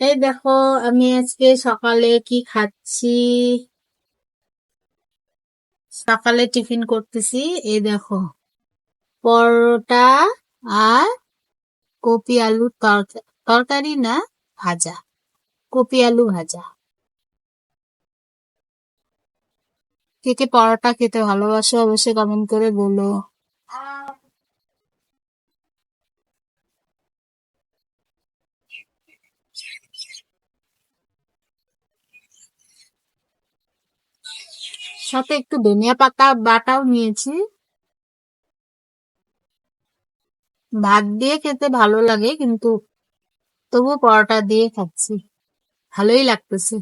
এই দেখো, আমি আজকে সকালে কি খাচ্ছি। সকালে টিফিন করতেছি। এই দেখো, পরোটা আর কপি আলু তরকারি না, ভাজা। কপি আলু ভাজা। কে কে পরোটা খেতে ভালোবাসো অবশ্যই কমেন্ট করে বলো। সাথে একটু ধনিয়া পাতা বাটাও নিয়েছি। ভাত দিয়ে খেতে ভালো লাগে, কিন্তু তবু পরোটা দিয়ে খাচ্ছি। ভালোই লাগতেছে।